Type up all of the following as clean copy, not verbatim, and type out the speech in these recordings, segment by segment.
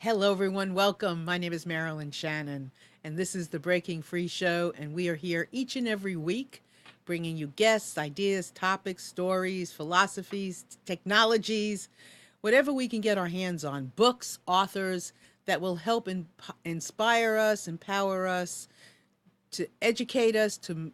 Hello, everyone. Welcome. My name is Marilyn Shannon, and this is the Breaking Free Show. And we are here each and every week bringing you guests, ideas, topics, stories, philosophies, technologies, whatever we can get our hands on, books, authors that will help inspire us, empower us, to educate us, to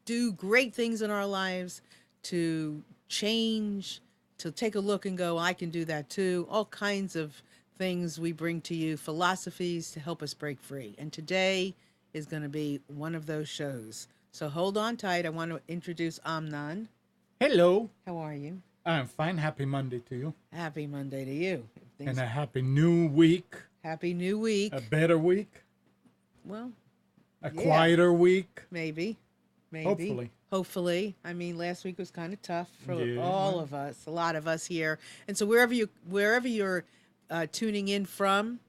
do great things in our lives, to change, to take a look and go, I can do that too. All kinds of things we bring to you, philosophies to help us break free. And today is going to be one of those shows. So hold on tight. I want to introduce Amnon. Hello. How are you? I'm fine. Happy Monday to you. Happy Monday to you. And a happy new week. Happy new week. A better week. Well, a quieter week. Maybe. Hopefully. I mean, last week was kind of tough for all of us, a lot of us here. And so wherever you're tuning in from,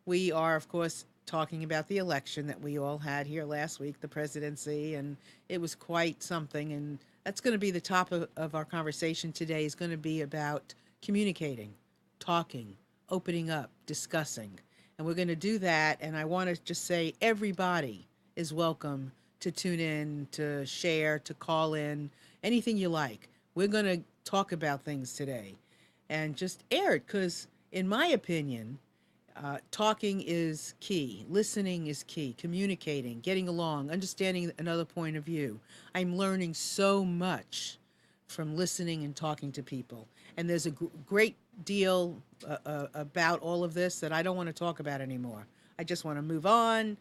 we are, of course, talking about the election that we all had here last week, the presidency, and it was quite something. And that's going to be the top of our conversation today, is going to be about communicating, talking, opening up, discussing. And we're going to do that. And I want to just say everybody is welcome to tune in, to share, to call in, anything you like. We're going to talk about things today and just air it because, in my opinion, talking is key. Listening is key. Communicating, getting along, understanding another point of view. I'm learning so much from listening and talking to people. And there's a great deal about all of this that I don't want to talk about anymore. I just want to move on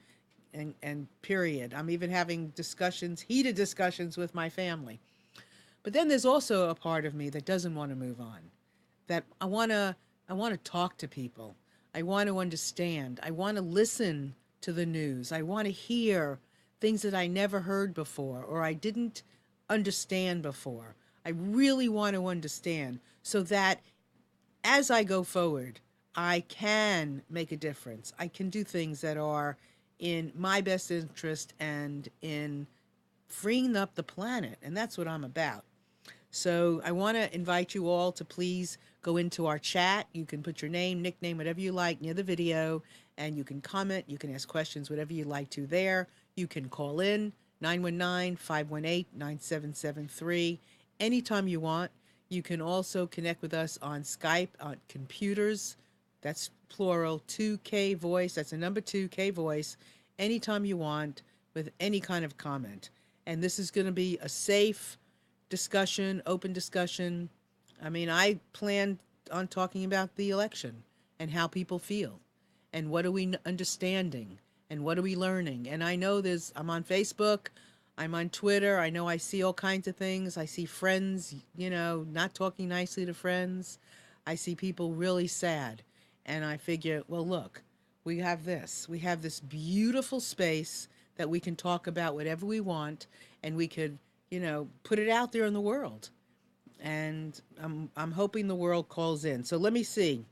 and period. I'm even having discussions, heated discussions with my family. But then there's also a part of me that doesn't want to move on, that I want to talk to people. I want to understand. I want to listen to the news. I want to hear things that I never heard before or I didn't understand before. I really want to understand so that as I go forward, I can make a difference. I can do things that are in my best interest and in freeing up the planet. And that's what I'm about. So I want to invite you all to please go into our chat. You can put your name, nickname, whatever you like near the video, and you can comment. You can ask questions, whatever you like to there. You can call in 919-518-9773 anytime you want. You can also connect with us on Skype, on computers. That's plural, 2K Voice. That's a number 2K Voice. Anytime you want with any kind of comment. And this is going to be a safe discussion, open discussion. I mean, I plan on talking about the election and how people feel and what are we understanding and what are we learning. And I know I'm on Facebook, I'm on Twitter. I know I see all kinds of things. I see friends, not talking nicely to friends. I see people really sad. And I figure, well, look, we have this beautiful space that we can talk about whatever we want, and we could, put it out there in the world. And I'm hoping the world calls in. So let me see.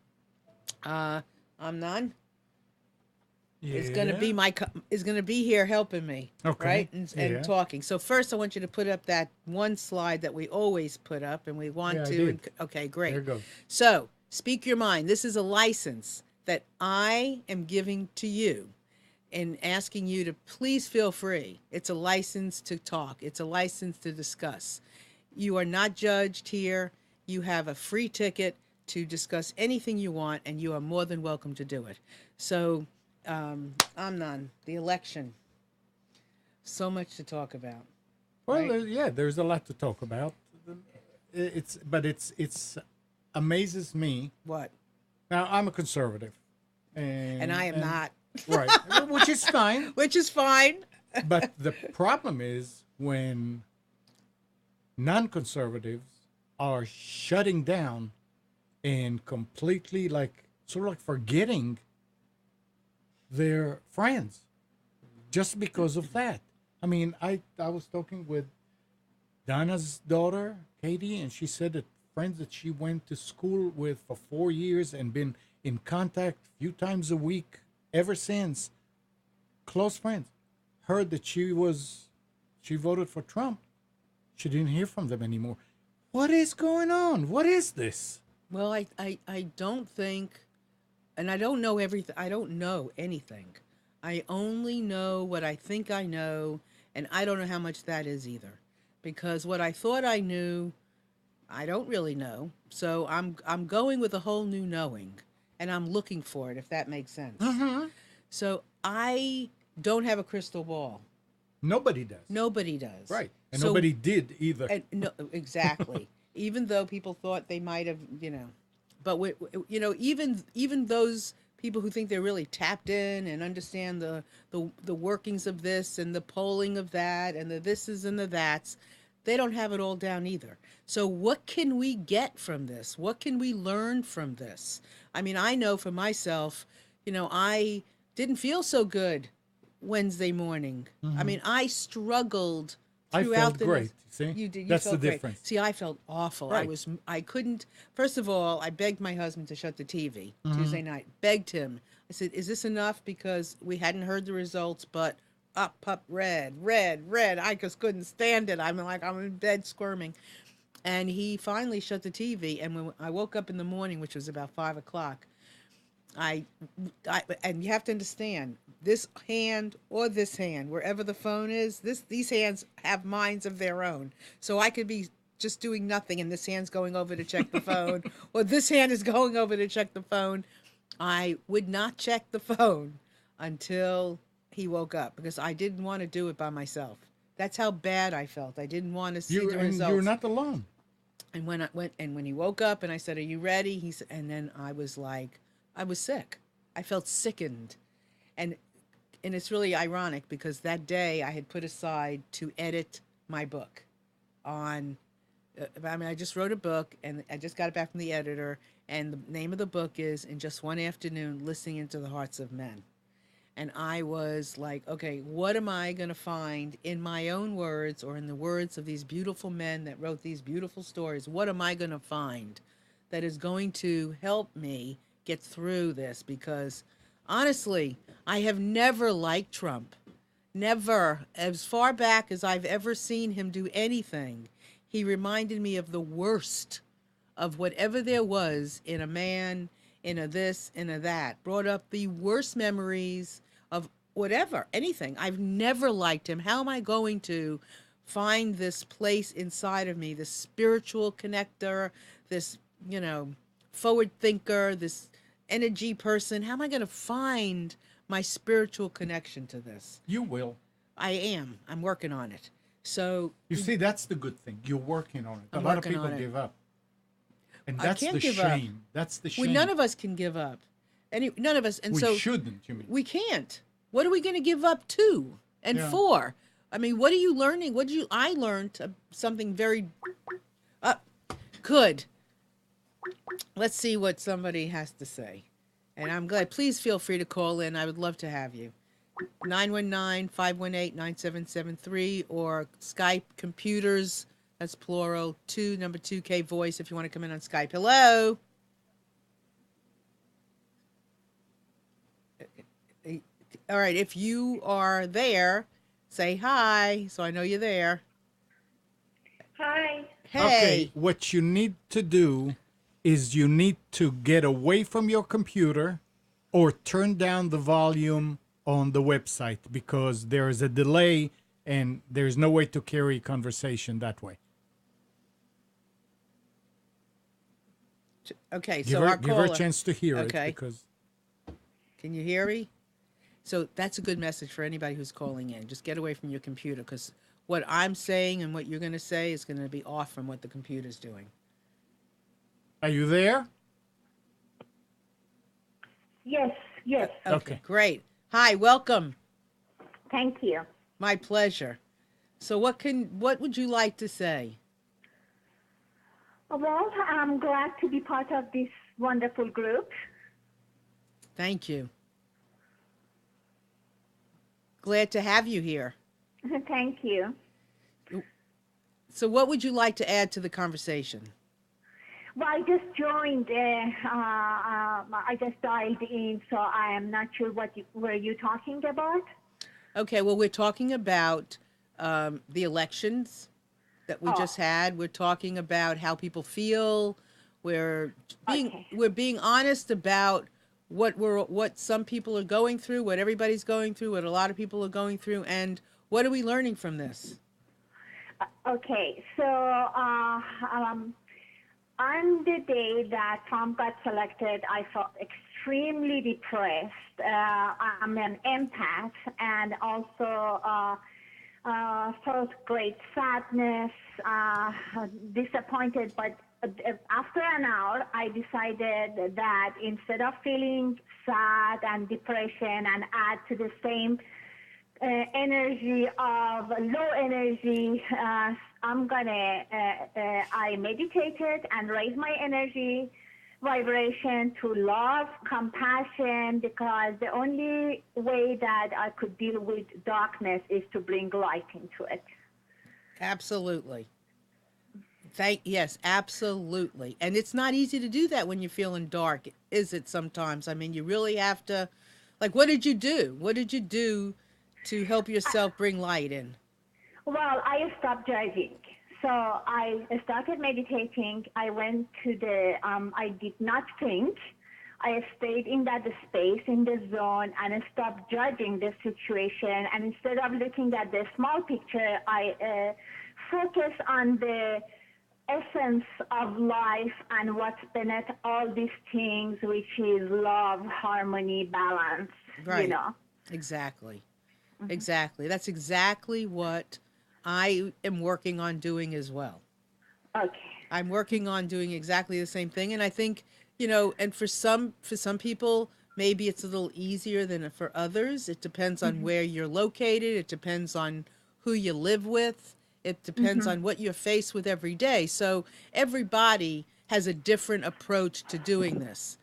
Amnon is going to be here helping me, right? And talking. So first, I want you to put up that one slide that we always put up, and we want to. Okay, great. There you go. So speak your mind. This is a license that I am giving to you and asking you to please feel free. It's a license to talk. It's a license to discuss. You are not judged here. You have a free ticket to discuss anything you want, and you are more than welcome to do it. So, Amnon, the election. So much to talk about. Well, right? there's a lot to talk about. It's amazes me. What? Now, I'm a conservative. And I am not. Right. Which is fine. But the problem is when non-conservatives are shutting down and completely sort of forgetting their friends just because of that. I mean, I was talking with Donna's daughter, Katie, and she said that friends that she went to school with for 4 years and been in contact a few times a week ever since, close friends, heard that she voted for Trump. She didn't hear from them anymore. What is going on? What is this? Well, I don't think and I don't know everything. I don't know anything. I only know what I think I know, and I don't know how much that is either. Because what I thought I knew, I don't really know. So I'm going with a whole new knowing, and I'm looking for it, if that makes sense. Mm-hmm. So I don't have a crystal ball. Nobody does. Nobody does. Right. And So, nobody did either. and no, exactly. Even though people thought they might have, but even those people who think they're really tapped in and understand the workings of this and the polling of that and the thises and the that's, they don't have it all down either. So what can we get from this? What can we learn from this? I mean, I know for myself, I didn't feel so good Wednesday morning. I mean, I struggled I throughout felt the great. See? You did. You That's felt the great. difference. See, I felt awful. Right. I couldn't. First of all, I begged my husband to shut the TV Mm-hmm. Tuesday night. Begged him. I said, "Is this enough?" Because we hadn't heard the results, but up, red, red, red. I just couldn't stand it. I'm in bed squirming. And he finally shut the TV. And when I woke up in the morning, which was about 5 o'clock, and you have to understand, this hand or this hand, wherever the phone is, these hands have minds of their own. So I could be just doing nothing, and this hand's going over to check the phone, or this hand is going over to check the phone. I would not check the phone until he woke up, because I didn't want to do it by myself. That's how bad I felt. I didn't want to see the results. You're not alone. And when he woke up and I said, "Are you ready?" He said, and then I was like, I was sick. I felt sickened. And it's really ironic, because that day I had put aside to edit my book on I just wrote a book, and I just got it back from the editor, and the name of the book is In Just One Afternoon, Listening into the Hearts of Men. And I was like, okay, what am I going to find in my own words, or in the words of these beautiful men that wrote these beautiful stories? What am I going to find that is going to help me get through this? Because honestly, I have never liked Trump. Never. As far back as I've ever seen him do anything, he reminded me of the worst of whatever there was in a man, in a this, in a that. Brought up the worst memories of whatever, anything. I've never liked him. How am I going to find this place inside of me, this spiritual connector, this, forward thinker, this energy person? How am I going to find my spiritual connection to this? You will. I am. I'm working on it. So You see, that's the good thing. You're working on it. I'm A lot of working people on it. give up. And I that's can't the give up. shame. That's the shame. well, none of us can give up. None of us. And we so shouldn't, you mean. we can't. What are we going to give up to and Yeah. for? I mean, what are you learning? I learned something very good. Let's see what somebody has to say. And I'm glad. Please feel free to call in. I would love to have you. 919-518-9773 or Skype computers. That's plural. 2 voice if you want to come in on Skype. Hello. All right. If you are there, say hi so I know you're there. Hi. Hey. Okay, what you need to do is you need to get away from your computer or turn down the volume on the website, because there is a delay and there's no way to carry conversation that way. Okay. Give So her, our give her a caller. chance to hear Okay. it, because Can you hear me? So that's a good message for anybody who's calling in. Just get away from your computer, because what I'm saying and what you're going to say is going to be off from what the computer's doing. are you there? Yes, yes. Okay. Great. Hi, welcome. Thank you. My pleasure. So what would you like to say? Well, I'm glad to be part of this wonderful group. Thank you. Glad to have you here. Thank you. So what would you like to add to the conversation? Well, I just joined. I just dialed in, so I am not sure what were you talking about. Okay, well, we're talking about the elections that we just had. We're talking about how people feel. We're being honest about what some people are going through, what everybody's going through, what a lot of people are going through, and what are we learning from this? Okay, so on the day that Trump got selected, I felt extremely depressed. I'm an empath, and also felt great sadness, disappointed. But after an hour, I decided that instead of feeling sad and depression and add to the same energy of low energy, I meditated and raised my energy vibration to love, compassion, because the only way that I could deal with darkness is to bring light into it. Absolutely. Yes, absolutely. And it's not easy to do that when you're feeling dark, is it sometimes? I mean, you really have to, like, what did you do? What did you do to help yourself bring light in? Well, I stopped judging. So I started meditating. I went to I did not think. I stayed in that space, in the zone, and stopped judging the situation. And instead of looking at the small picture, I focused on the essence of life and what's beneath all these things, which is love, harmony, balance, Right. you know. Exactly. Mm-hmm. Exactly. That's exactly what I am working on doing as well. Okay. I'm working on doing exactly the same thing. And I think, and for some people, maybe it's a little easier than for others. It depends on where you're located. It depends on who you live with. It depends on what you're faced with every day. So everybody has a different approach to doing this.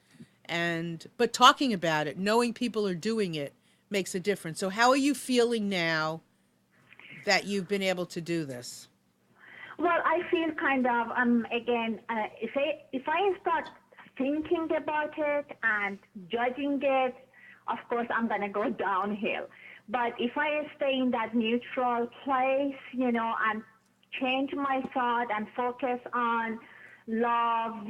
But talking about it, knowing people are doing it, makes a difference. So how are you feeling now that you've been able to do this? Well, I feel kind of again, if I start thinking about it and judging it, of course I'm gonna go downhill. But if I stay in that neutral place, and change my thought and focus on love,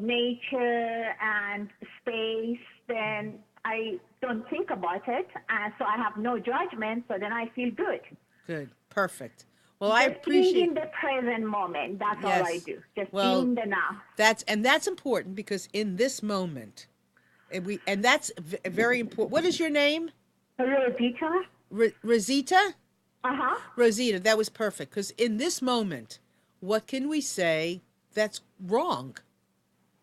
nature and space, then I don't think about it, and so I have no judgment. So then I feel good. Good, perfect. Well, Just I appreciate being in the present moment. That's all I do. Just being the now. That's important, because in this moment, and that's very important. What is your name? Rosita. Rosita? Uh-huh. Rosita, that was perfect, because in this moment, what can we say that's wrong?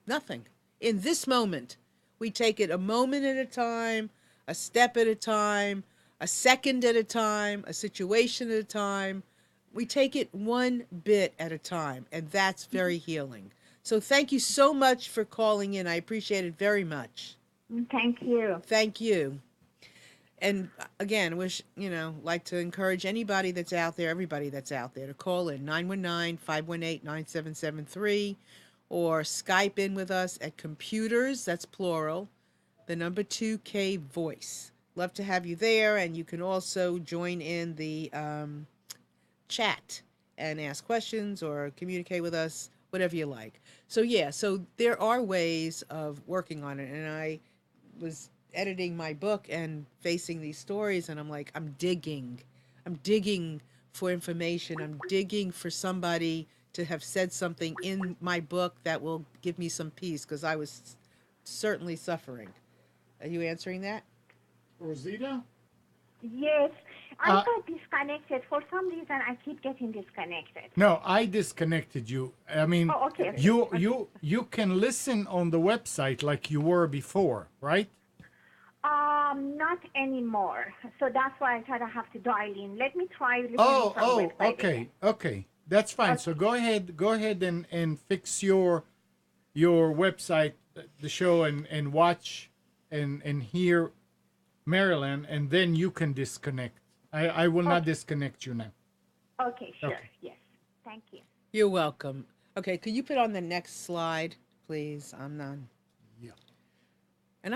Nothing. In this moment, we take it a moment at a time, a step at a time, a second at a time, a situation at a time. We take it one bit at a time, and that's very healing. So thank you so much for calling in. I appreciate it very much. Thank you. Thank you. And again, like to encourage anybody that's out there, everybody that's out there, to call in 919-518-9773 or Skype in with us at computers, that's plural, the number 2K voice. Love to have you there, and you can also join in the chat and ask questions or communicate with us, whatever you like. So there are ways of working on it, and I was editing my book and facing these stories, and I'm like, I'm digging for information. I'm digging for somebody to have said something in my book that will give me some peace, because I was certainly suffering. Are you answering that? Rosita? Yes. I got disconnected. For some reason, I keep getting disconnected. No, I disconnected you. I mean, okay. You can listen on the website like you were before, right? Not anymore. So that's why I thought I have to dial in. Let me try listening from website again. Okay. That's fine. Okay. So go ahead and fix your website, the show, and watch and hear Marilyn, and then you can disconnect. I will not disconnect you now. Okay, sure. Okay. Yes. Thank you. You're welcome. Okay, could you put on the next slide, please? I'm none. Yeah. And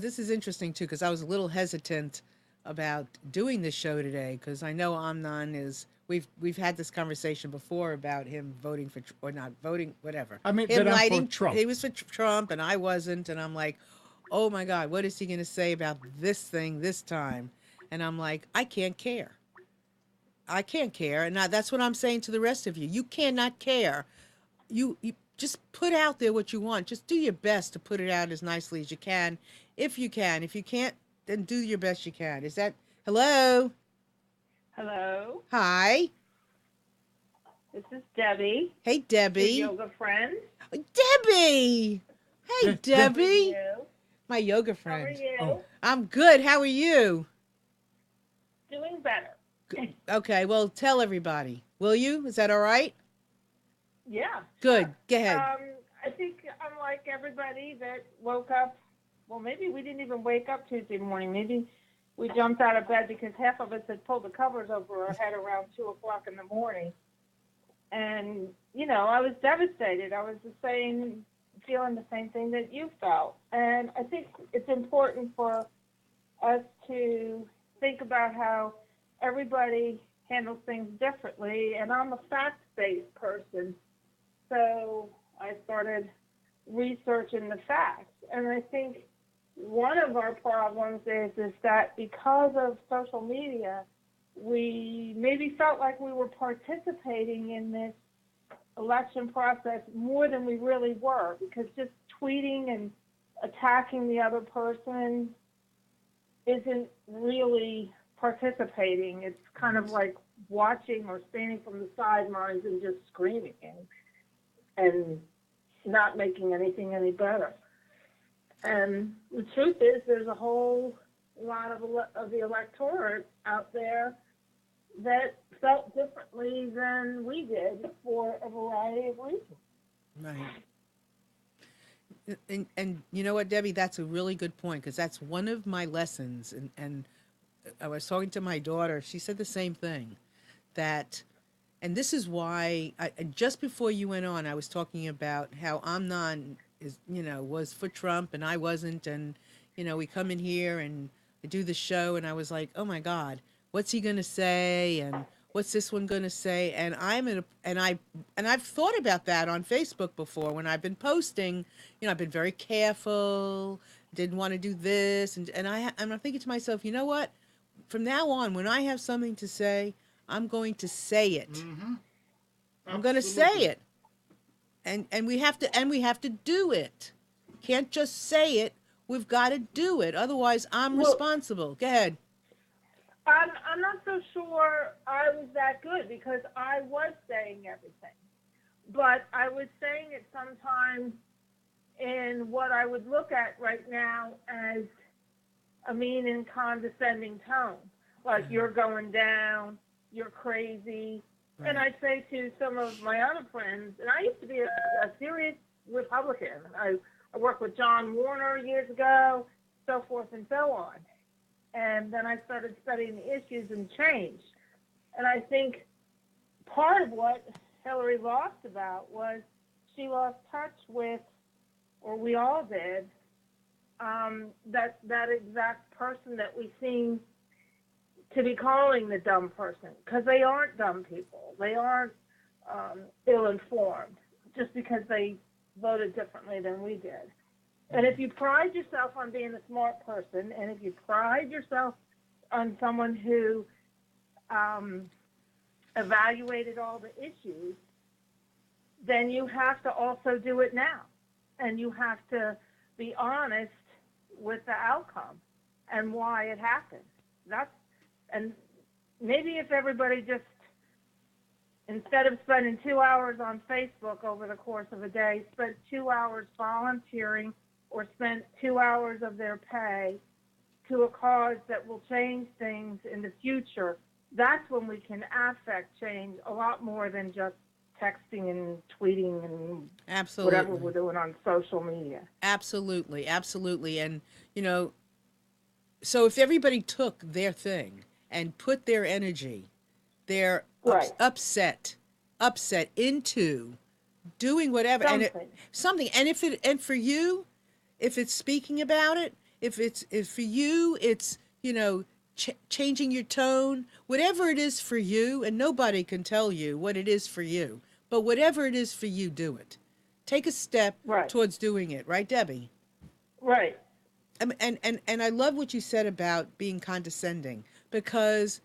this is interesting too, because I was a little hesitant about doing this show today, because I know Amnon is. We've had this conversation before about him voting for or not voting, whatever. I mean, him that I'm lighting for Trump. He was for Trump, and I wasn't, and I'm like, oh my God, what is he going to say about this thing this time? And I'm like, I can't care. I can't care. And that's what I'm saying to the rest of you. You cannot care. You just put out there what you want. Just do your best to put it out as nicely as you can. If you can. If you can't, then do your best you can. Is that, hello? Hello, Hi. this is Debbie, Hey, your Debbie. yoga friend. Debbie. Hey, De- How are Debbie. you? My yoga How are friend. you? Oh, I'm good. How are you? Doing better. Okay, well, tell everybody. Will you? Is that all right? Yeah, Good. sure. Go ahead. I think I'm like everybody that woke up. Well, maybe we didn't even wake up Tuesday morning. Maybe we jumped out of bed because half of us had pulled the covers over our head around 2 o'clock in the morning. And, I was devastated. I was feeling the same thing that you felt. And I think it's important for us to think about how everybody handles things differently. And I'm a fact-based person, so I started researching the facts. And I think one of our problems is that because of social media, we maybe felt like we were participating in this election process more than we really were, because just tweeting and attacking the other person isn't really participating. It's kind of like watching or standing from the sidelines and just screaming and not making anything any better. And the truth is, there's a whole lot of the electorate out there that felt differently than we did for a variety of reasons. Right. And you know what, Debbie, that's a really good point, because that's one of my lessons. And I was talking to my daughter. She said the same thing, that, and this is why just before you went on, I was talking about how Amnon was for Trump and I wasn't. And, we come in here and I do the show and I was like, oh my God, what's he going to say? And what's this one going to say? And I've thought about that on Facebook before when I've been posting. I've been very careful, didn't want to do this. And I'm thinking to myself, you know what? From now on, when I have something to say, I'm going to say it. mm-hmm. I'm going to say it. And we have to do it. Can't just say it. We've got to do it. Otherwise, I'm responsible. Go ahead. I'm not so sure I was that good, because I was saying everything. But I was saying it sometimes in what I would look at right now as a mean and condescending tone. Like, you're going down, you're crazy. Right. And I'd say to some of my other friends, and I used to be a serious Republican. I worked with John Warner years ago, so forth and so on. And then I started studying the issues and changed. And I think part of what Hillary lost about was she lost touch with, or we all did, that exact person that we seem to be calling the dumb person, because they aren't dumb people. They aren't ill-informed just because they voted differently than we did. And if you pride yourself on being a smart person, and if you pride yourself on someone who evaluated all the issues, then you have to also do it now. And you have to be honest with the outcome and why it happened. And maybe if everybody just, instead of spending 2 hours on Facebook over the course of a day, spent 2 hours volunteering or spent 2 hours of their pay to a cause that will change things in the future, that's when we can affect change a lot more than just texting and tweeting and Absolutely. whatever we're doing on social media. Absolutely, absolutely. And, so if everybody took their thing and put their energy, their Right. upset into doing whatever, Something. and for you, if it's speaking about it, if for you, it's, changing your tone, whatever it is for you, and nobody can tell you what it is for you, but whatever it is for you, do it. Take a step Right. towards doing it. Right, Debbie? Right. And I love what you said about being condescending, because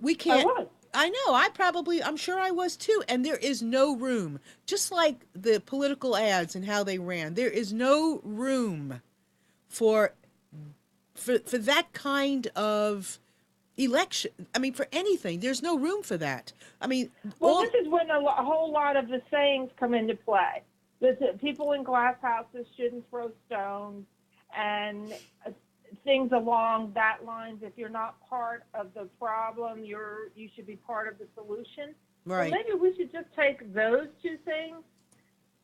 we I can't. was. I know. I'm sure I was too. And there is no room, just like the political ads and how they ran. There is no room for for that kind of election. I mean, for anything, there's no room for that. I mean, Well, this is when a whole lot of the sayings come into play. People in glass houses shouldn't throw stones, and things along that lines. If you're not part of the problem, you should be part of the solution. right. Well, maybe we should just take those two things.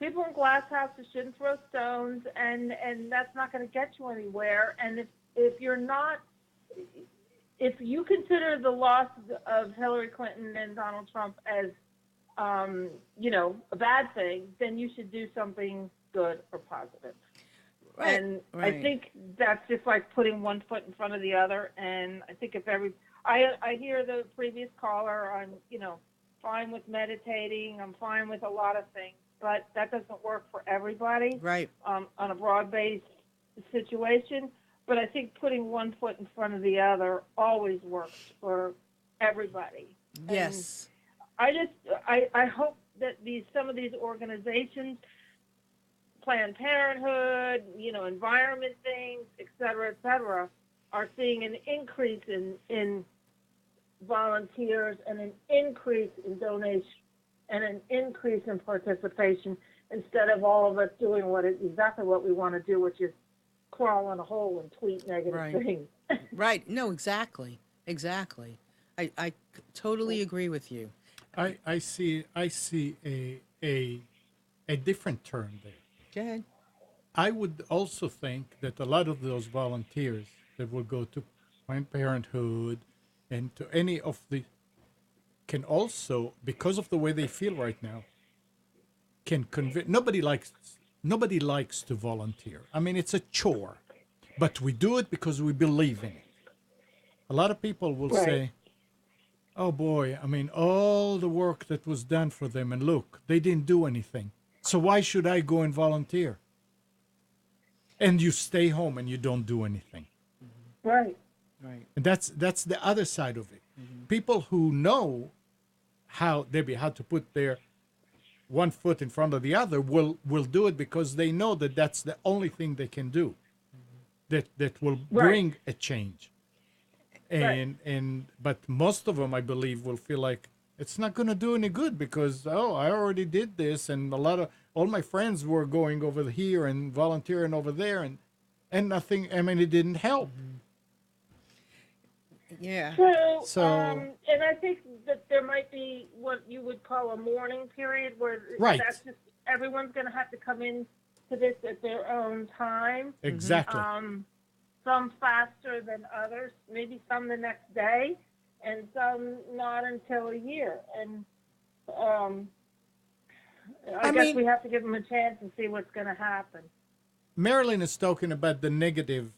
People in glass houses shouldn't throw stones, and that's not going to get you anywhere. And if you're not, if you consider the loss of Hillary Clinton and Donald Trump as a bad thing, then you should do something good or positive. Right. And right. I think that's just like putting one foot in front of the other. And I think I hear the previous caller on, fine with meditating. I'm fine with a lot of things, but that doesn't work for everybody. Right. On a broad-based situation. But I think putting one foot in front of the other always works for everybody. Yes. And I hope that some of these organizations, Planned Parenthood, environment things, et cetera, are seeing an increase in volunteers and an increase in donation and an increase in participation, instead of all of us doing exactly what we want to do, which is crawl in a hole and tweet negative Right. things. Right. No, exactly. I totally agree with you. I see a different turn there. Go ahead. I would also think that a lot of those volunteers that will go to Planned Parenthood and to any of the can also, because of the way they feel right now, can convince. Nobody likes to volunteer. I mean, it's a chore, but we do it because we believe in it. A lot of people will Right. say, "Oh boy, I mean, all the work that was done for them, and look, they didn't do anything. So why should I go and volunteer?" And you stay home and you don't do anything. Right. Right. And that's the other side of it. People who know how to put their one foot in front of the other will do it because they know that that's the only thing they can do that will bring a change. But most of them, I believe, will feel like it's not going to do any good because I already did this, and all my friends were going over here and volunteering over there, and nothing. I mean, it didn't help. Yeah. So, and I think that there might be what you would call a mourning period where Right. that's just everyone's going to have to come in to this at their own time. Exactly. Some faster than others, maybe some the next day, and some not until a year. And I guess we have to give them a chance and see what's going to happen. Marilyn is talking about the negative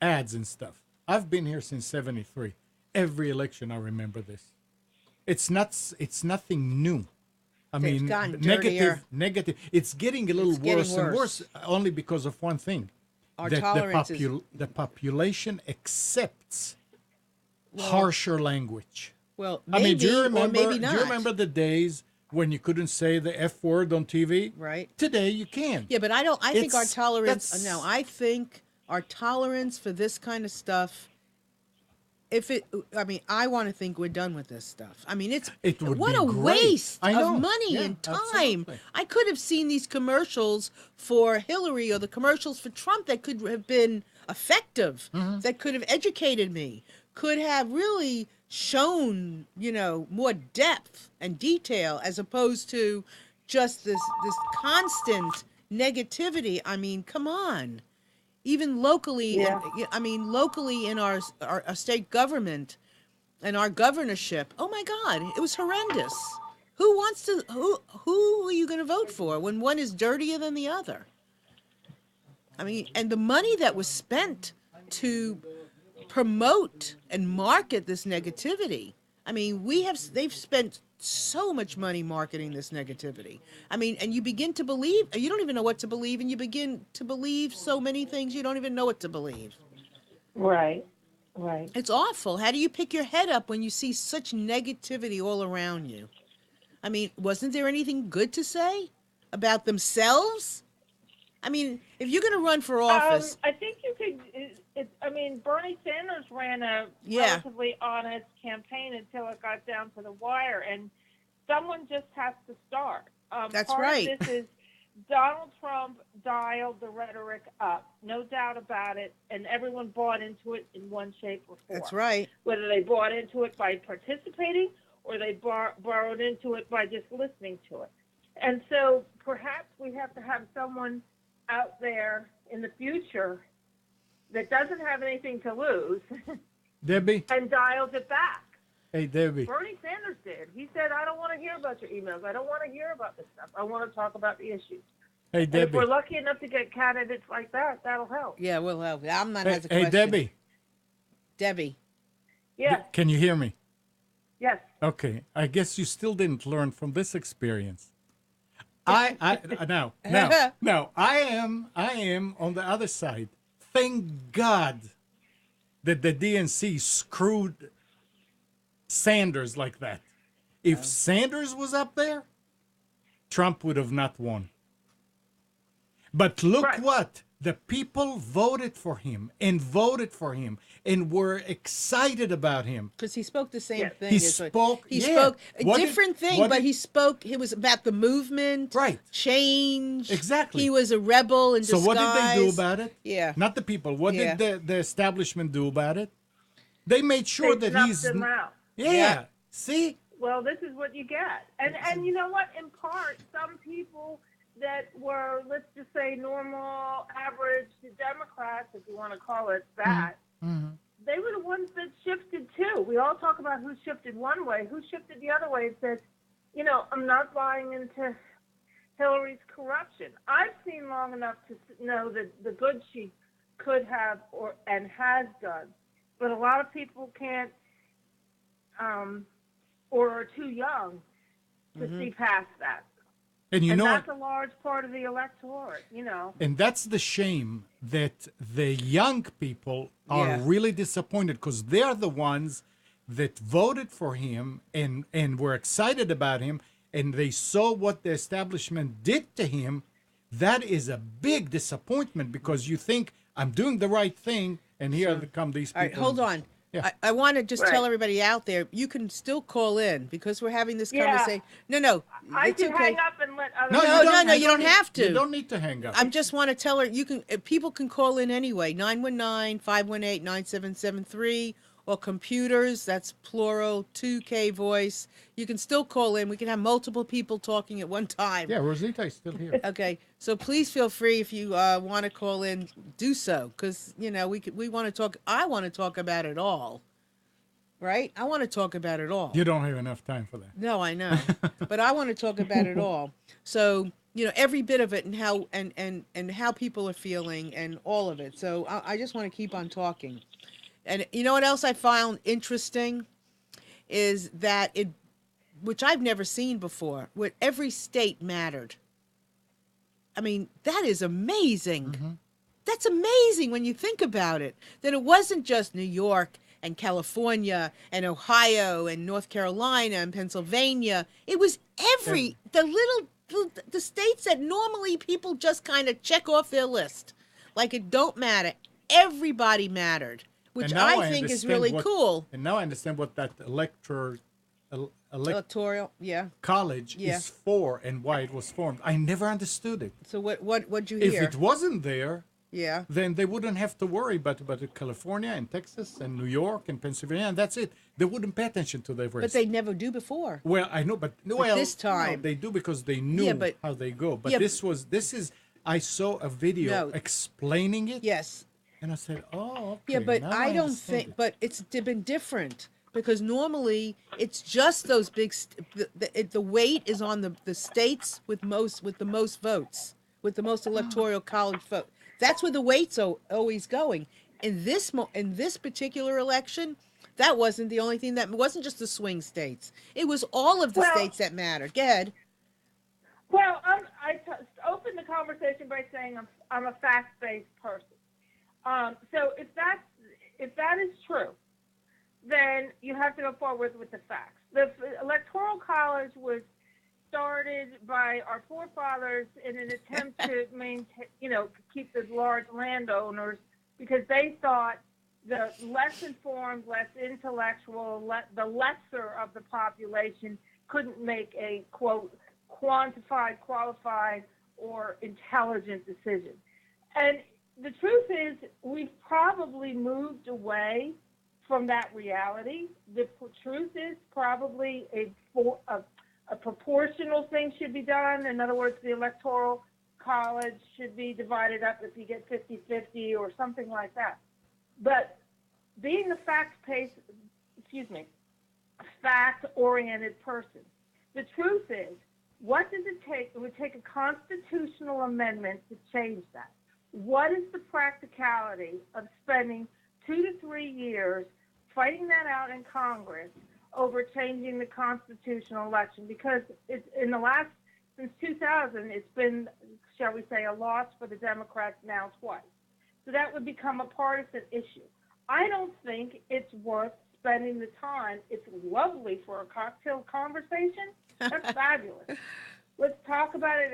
ads and stuff. I've been here since '73. Every election, I remember this. It's nothing new. I mean, gotten dirtier. negative. It's getting a little worse and worse, only because of one thing. Our That tolerance the population accepts harsher language. well, I mean, do you or remember? maybe not. Do you remember the days when you couldn't say the F word on TV? Right. Today you can. Yeah, but I think our tolerance. that's- No, I think our tolerance for this kind of stuff. I want to think we're done with this stuff. I mean, It would what be a great. waste I know. of money Yeah, and time. absolutely. I could have seen these commercials for Hillary or the commercials for Trump that could have been effective, that could have educated me, could have really shown, more depth and detail as opposed to just this constant negativity. I mean, come on. Even locally, locally in our state government and our governorship, oh my God, it was horrendous. Who are you going to vote for when one is dirtier than the other? I mean, and the money that was spent to promote and market this negativity. I mean, they've spent so much money marketing this negativity. I mean, and you begin to believe, you don't even know what to believe, and you begin to believe so many things you don't even know what to believe. Right. Right. It's awful. How do you pick your head up when you see such negativity all around you? I mean, wasn't there anything good to say about themselves? I mean, if you're going to run for office, I think you could. I mean, Bernie Sanders ran a Yeah. relatively honest campaign until it got down to the wire, and someone just has to start. That's part right. Of this is Donald Trump dialed the rhetoric up, no doubt about it, and everyone bought into it in one shape or form. That's right. Whether they bought into it by participating or they borrowed into it by just listening to it. And so perhaps we have to have someone out there in the future that doesn't have anything to lose Debbie? and dials it back. Hey, Debbie. Bernie Sanders did. He said, I don't want to hear about your emails. I don't want to hear about this stuff. I want to talk about the issues. Hey, And if Debbie. we're lucky enough to get candidates like that, that'll help. Yeah, we'll help. I'm not Hey, has a question. hey, Debbie. Debbie. Yes, Can you hear me? yes. Okay. I guess you still didn't learn from this experience. No, I am on the other side. Thank God that the DNC screwed Sanders like that. If Sanders was up there, Trump would have not won. But look Right. what? The people voted for him and were excited about him. Because he spoke the same Yes. thing. He as what- spoke- He yeah. spoke a What did- different thing, what but did- he spoke. It was about the movement, Right. change. Exactly. He was a rebel in So disguise. what did they do about it? Yeah. Not the people. What Yeah. did the establishment do about it? They made sure They that snuffed he's him out. yeah. Yeah. See? Well, this is what you get. And you know what? In part, some people that were, let's just say, normal, average Democrats, if you want to call it that, they were the ones that shifted too. We all talk about who shifted one way, who shifted the other way and said, you know, I'm not buying into Hillary's corruption. I've seen long enough to know that the good she could have and has done. But a lot of people can't or are too young to see past that. And you And know, that's a large part of the electorate, you know. and that's the shame that the young people are Yeah. really disappointed because they're the ones that voted for him and were excited about him, and they saw what the establishment did to him. That is a big disappointment because you think I'm doing the right thing, and here come these people. All right, hold on. Yeah. I want to just Right. tell everybody out there, you can still call in because we're having this Yeah. conversation. No, I it's can okay. hang up and let other No, No, you no, don't, no, you don't have to. You don't need to hang up. I just want to tell her you can. People can call in anyway. 919-518-9773 or computers. That's plural 2K voice. You can still call in. We can have multiple people talking at one time. Yeah, Rosita is still here. Okay, so please feel free if you want to call in, do so, because we want to talk. I want to talk about it all, right? I want to talk about it all. You don't have enough time for that. No, I know, but I want to talk about it all. So every bit of it and how and how people are feeling and all of it. So I just want to keep on talking. And you know what else I found interesting is that which I've never seen before, where every state mattered. I mean, that is amazing. That's amazing when you think about it. That it wasn't just New York and California and Ohio and North Carolina and Pennsylvania. It was the states that normally people just kind of check off their list. Like it don't matter. Everybody mattered, which And now I think is really cool. And now I understand what that Electoral, yeah. college Yeah. is for and why it was formed. I never understood it. So what'd you If hear? it wasn't there, Yeah. then they wouldn't have to worry about California and Texas and New York and Pennsylvania, and that's it. They wouldn't pay attention to the race. But they never do before. Well, I know, but this time- they do because they knew Yeah, but- how they go. But Yeah, I saw a video No. explaining it, Yes. and I said, oh, okay. Yeah, but now I don't understand think. it. But it's been different because normally it's just those big. The weight is on the states with the most votes, with the most electoral college vote. That's where the weight's always going. In this particular election, that wasn't the only thing that wasn't just the swing states. It was all of the Well- states that mattered. Go ahead. Well, I opened the conversation by saying I'm a fact-based person. So if that is true, then you have to go forward with the facts. The Electoral College was started by our forefathers in an attempt to maintain, keep the large landowners, because they thought the less informed, less intellectual, the lesser of the population couldn't make a, quote, quantified, qualified, or intelligent decision. And the truth is, we've probably moved away from that reality. The truth is probably a proportional thing should be done. In other words, the Electoral College should be divided up if you get 50-50 or something like that. But being a fact-oriented person, the truth is, what does it take? It would take a constitutional amendment to change that. What is the practicality of spending 2 to 3 years fighting that out in Congress over changing the constitutional election? Because it's since 2000, it's been, shall we say, a loss for the Democrats now twice. So that would become a partisan issue. I don't think it's worth spending the time. It's lovely for a cocktail conversation. That's fabulous. Let's talk about it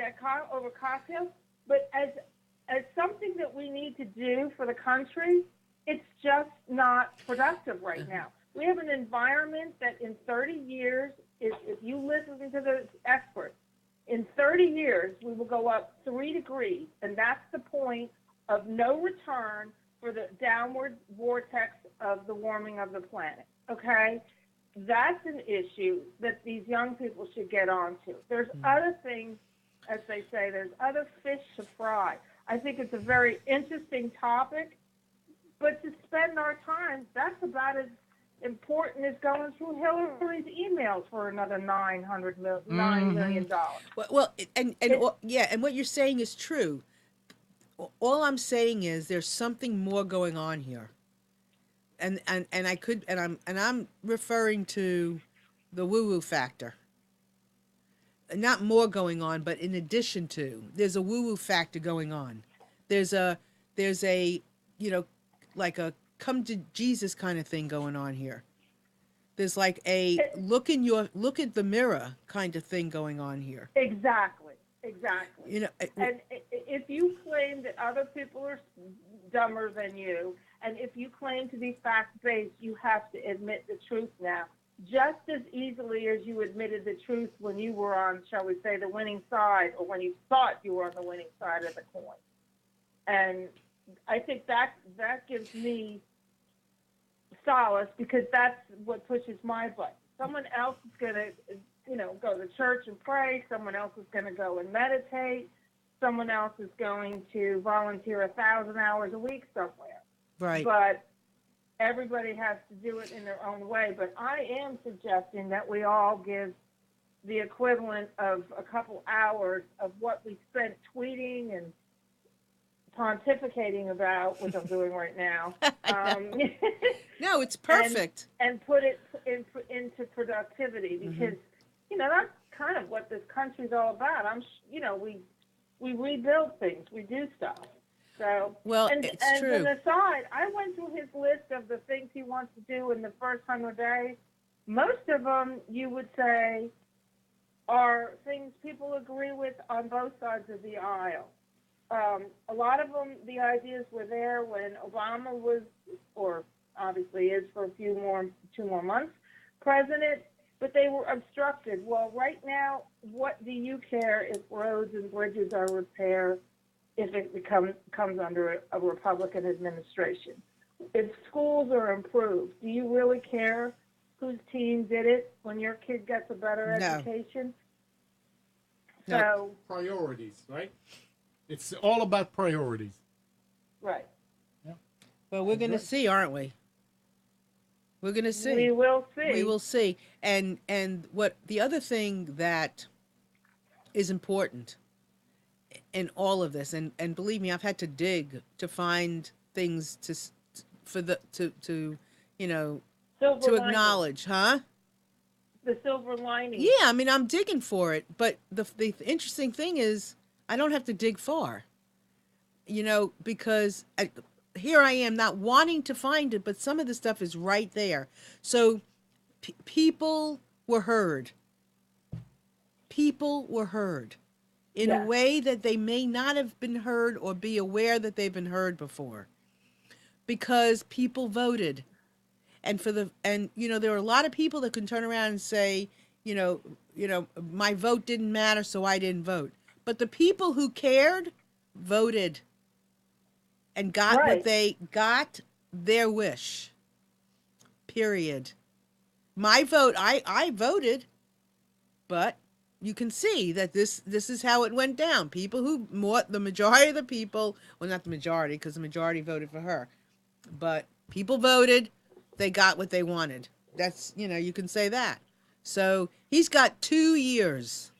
over cocktails. But as something that we need to do for the country, it's just not productive right now. We have an environment that in 30 years, if you listen to the experts, in 30 years, we will go up 3 degrees, and that's the point of no return for the downward vortex of the warming of the planet, okay? That's an issue that these young people should get onto. There's other things, as they say, there's other fish to fry. I think it's a very interesting topic, but to spend our time, that's about as important as going through Hillary's emails for another $9 million. Well, and what you're saying is true. All I'm saying is there's something more going on here, and I'm referring to the woo-woo factor. Not more going on, but in addition to, there's a woo-woo factor going on. There's a like a come to Jesus kind of thing going on here. There's like a look at the mirror kind of thing going on here. Exactly. And if you claim that other people are dumber than you, and if you claim to be fact-based, you have to admit the truth now, just as easily as you admitted the truth when you were on, shall we say, the winning side, or when you thought you were on the winning side of the coin. And I think that gives me solace, because that's what pushes my button. Someone else is going to, go to church and pray. Someone else is going to go and meditate. Someone else is going to volunteer 1,000 hours a week somewhere. right. But everybody has to do it in their own way. But I am suggesting that we all give the equivalent of a couple hours of what we spent tweeting and pontificating about, which I'm doing right now. No, it's perfect. And put it into productivity, because that's kind of what this country's all about. We rebuild things, we do stuff. So it's true. And aside, I went through his list of the things he wants to do in the first 100 days. Most of them, you would say, are things people agree with on both sides of the aisle. A lot of them, the ideas were there when Obama was, or obviously is for 2 more months, president, but they were obstructed. Well, right now, what do you care if roads and bridges are repaired if it comes under a Republican administration? If schools are improved, do you really care whose team did it when your kid gets a better education? No. So Priorities, right? It's all about priorities. right. Well, we're going to see, aren't we? We're going to see. We will see. We will see. And what the other thing that is important in all of this, and believe me, I've had to dig to find things to silver to lining. acknowledge, huh? The silver lining. Yeah, I mean, I'm digging for it, but the interesting thing is I don't have to dig far, because here I am not wanting to find it, but some of the stuff is right there. So people were heard. People were heard in a way that they may not have been heard or be aware that they've been heard before, because people voted. And there are a lot of people that can turn around and say, my vote didn't matter, so I didn't vote. But the people who cared voted and got what they got, their wish. Period. My vote, I voted, but you can see that this is how it went down. The majority of the people, well, not the majority, because the majority voted for her, but people voted. They got what they wanted. That's, you can say that. So he's got 2 years.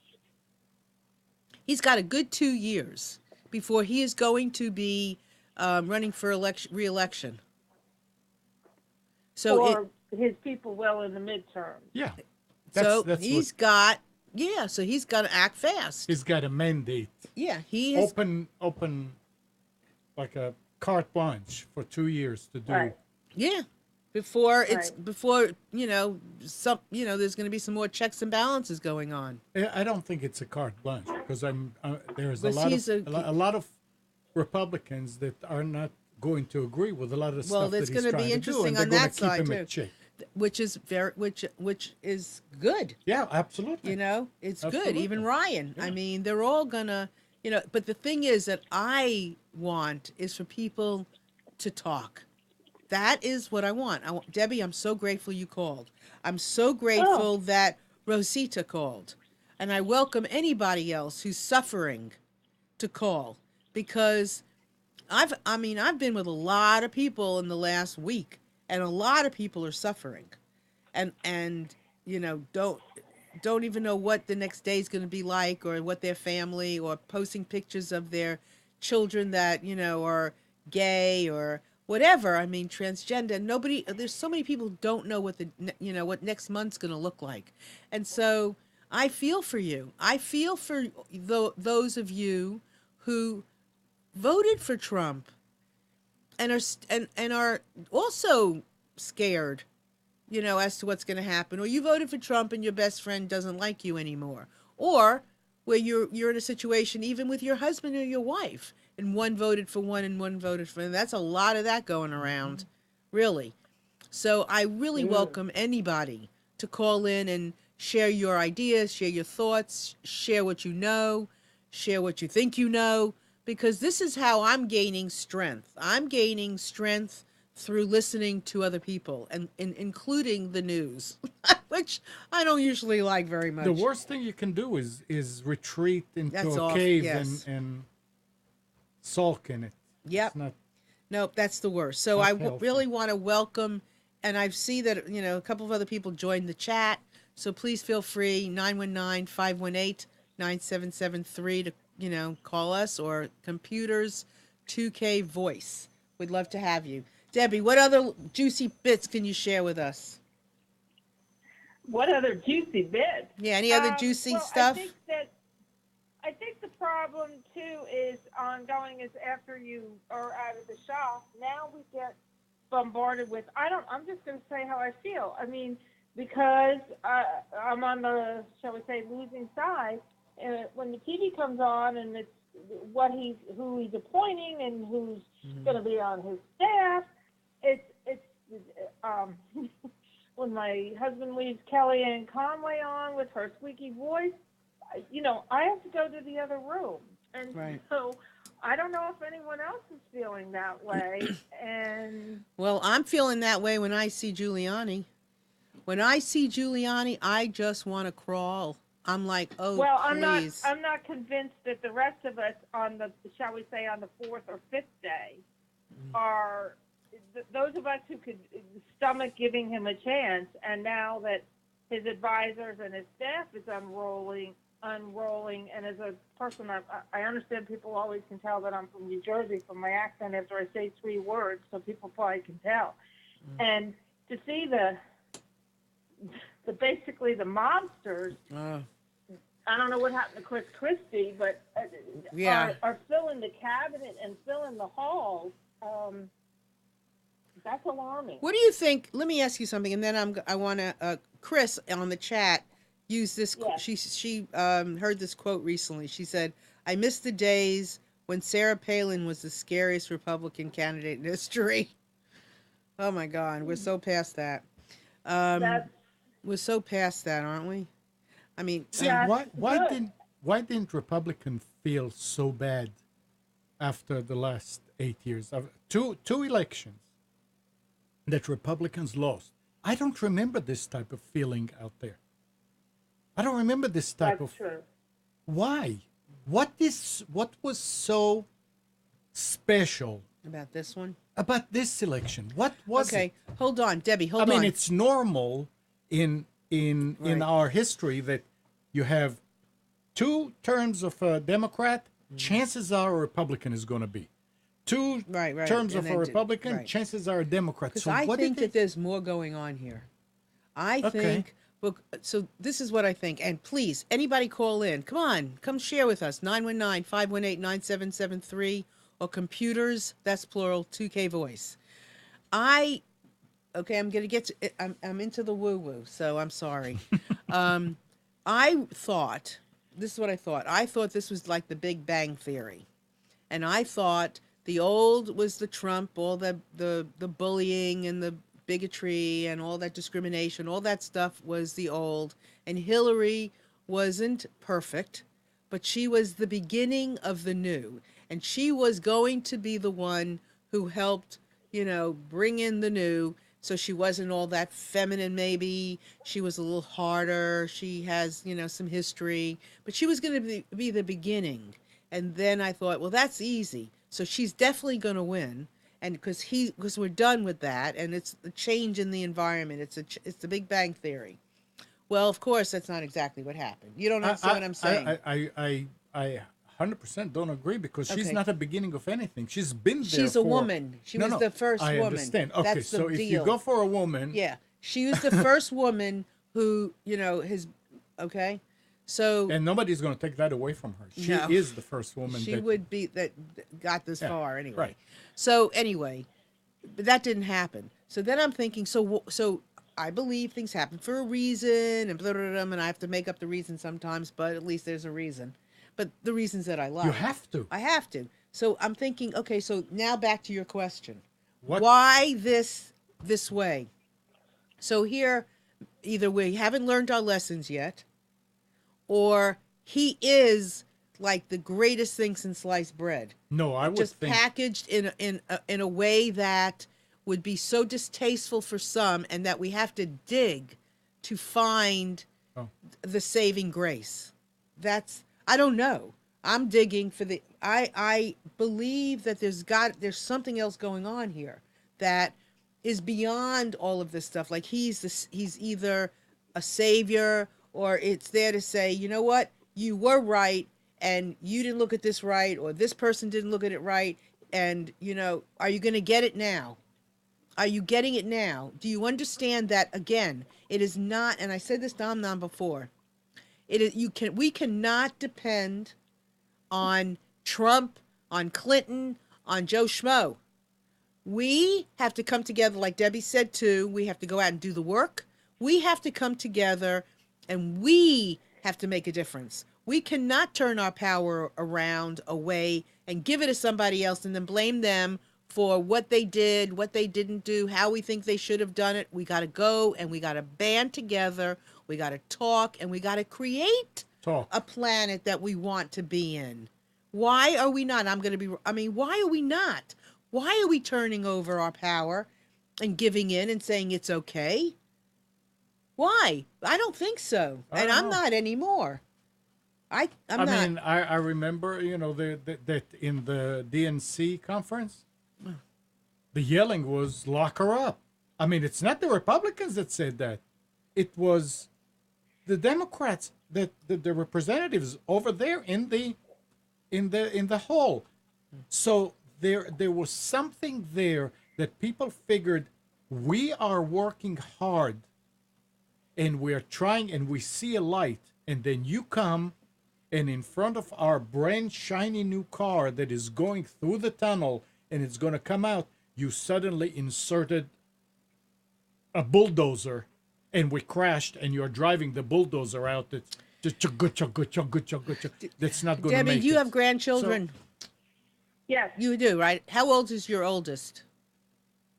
He's got a good 2 years before he is going to be running for re-election. So his people will in the midterm. Yeah. So he's got to act fast. He's got a mandate. Yeah, he is open like a carte blanche for 2 years to do. Right. Yeah. Before there's going to be some more checks and balances going on. I don't think it's a carte blanche, because there's a lot of Republicans that are not going to agree with a lot of the stuff that he's trying to do. Well, it's going to be interesting on that side too, which is good. Yeah, absolutely. It's absolutely. good. Even Ryan. Yeah. I mean, they're all gonna, But the thing is that I want is for people to talk. That is what I want. Debbie, I'm so grateful you called. I'm so grateful that Rosita called. And I welcome anybody else who's suffering to call, because I've been with a lot of people in the last week, and a lot of people are suffering and don't even know what the next day is going to be like, or what their family, or posting pictures of their children that, are gay or whatever. I mean, transgender. There's so many people who don't know what what next month's going to look like. And so I feel for you. I feel for those of you who voted for Trump and are also scared, as to what's going to happen. Or you voted for Trump and your best friend doesn't like you anymore. Or where you're in a situation even with your husband or your wife, and one voted for one and one voted for another. That's a lot of that going around, really. So I really welcome anybody to call in and share your ideas, share your thoughts, share what you know, share what you think you know, because this is how I'm gaining strength. I'm gaining strength through listening to other people, and including the news, which I don't usually like very much. The worst thing you can do is retreat into a cave and sulk in it. Yep. Nope, that's the worst. So I really want to welcome, and I see that, a couple of other people joined the chat. So please feel free, 919-518-9773 to, call us, or computers 2K voice. We'd love to have you. Debbie, what other juicy bits can you share with us? What other juicy bits? Yeah, any other juicy stuff? I think the problem too is ongoing is after you are out of the shop, now we get bombarded with, I'm just going to say how I feel. I mean, because I'm on the, shall we say, losing side, and when the TV comes on and it's who he's appointing and who's going to be on his staff, it's when my husband leaves Kellyanne Conway on with her squeaky voice, I have to go to the other room. And so I don't know if anyone else is feeling that way. And well, I'm feeling that way when I see Giuliani. When I see Giuliani, I just want to crawl. I'm like, oh, well, please. I'm not convinced that the rest of us on the, shall we say, on the fourth or fifth day are those of us who could stomach giving him a chance. And now that his advisors and his staff is unrolling, and as a person, I understand people always can tell that I'm from New Jersey from my accent after I say 3 words, so people probably can tell. And to see the basically the mobsters. I don't know what happened to Chris Christie, but are filling the cabinet and filling the halls. That's alarming. What do you think? Let me ask you something, and then I want to. Chris on the chat used this. Yes. She heard this quote recently. She said, "I miss the days when Sarah Palin was the scariest Republican candidate in history." Oh my God, we're so past that. We're so past that, aren't we? I mean, see, why didn't Republicans feel so bad after the last 8 years of two elections that Republicans lost? I don't remember this type of feeling out there. I don't remember this type That's of. True. Why? What was so special about this one? About this election? What was it? Okay, hold on, Debbie. Hold on. I mean, it's normal in our history that you have 2 terms of a Democrat. Chances are a Republican is going to be 2 terms of a Republican. Chances are a Democrat. So I think that there's more going on here. I think. Well, so this is what I think. And please, anybody call in. Come on, come share with us. 919-518-9773 or computers. That's plural. 2K voice. I'm going to get to it. I'm into the woo-woo, so I'm sorry. I thought, this is what I thought. I thought this was like the Big Bang Theory. And I thought the old was the Trump, all the bullying and the bigotry and all that discrimination, all that stuff was the old. And Hillary wasn't perfect, but she was the beginning of the new. And she was going to be the one who helped, bring in the new. So she wasn't all that feminine, maybe. She was a little harder. She has, some history. But she was going to be the beginning. And then I thought, well, that's easy. So she's definitely going to win. And because we're done with that, and it's the change in the environment. It's the Big Bang Theory. Well, of course, that's not exactly what happened. You don't understand what I'm saying. I 100% don't agree because she's not the beginning of anything. She's been there. She's a woman. She was the first woman. I understand. Okay, that's so if you go for a woman, she was the first woman who okay. So and nobody's going to take that away from her. She is the first woman. She would be that got this far anyway. Right. So anyway, but that didn't happen. So then I'm thinking, so I believe things happen for a reason, and blah, blah, blah, and I have to make up the reason sometimes, but at least there's a reason. But the reasons that I like. You have to. I have to. So I'm thinking, okay, so now back to your question. What? Why this way? So here, either we haven't learned our lessons yet, or he is like the greatest thing since sliced bread. No, I would just think packaged in a way that would be so distasteful for some, and that we have to dig to find the saving grace. I don't know. I'm digging for I believe that there's something else going on here that is beyond all of this stuff. Like he's either a savior, or it's there to say, you know what, you were right and you didn't look at this right, or this person didn't look at it right, and are you going to get it now? Are you getting it now? Do you understand that, again, it is not, and I said this to Amnon before, we cannot depend on Trump, on Clinton, on Joe Schmo. We have to come together, like Debbie said too. We have to go out and do the work. We have to come together, and we have to make a difference. We cannot turn our power around, away, and give it to somebody else and then blame them for what they did, what they didn't do, how we think they should have done it. We got to go and we got to band together. We got to talk, and we got to create a planet that we want to be in. Why are we not? Why are we not? Why are we turning over our power and giving in and saying it's okay? Why? I don't think so. And I'm not anymore. I'm not. I mean, I remember, that in the DNC conference, the yelling was lock her up. I mean, it's not the Republicans that said that. It was the Democrats, the representatives over there in the hall. So there was something there that people figured we are working hard and we're trying, and we see a light, and then you come, and in front of our brand shiny new car that is going through the tunnel and it's going to come out, you suddenly inserted a bulldozer, and we crashed, and you're driving the bulldozer out. That's just chugga. That's not going to Debbie, make do you it. have grandchildren? Yes. You do, right? How old is your oldest?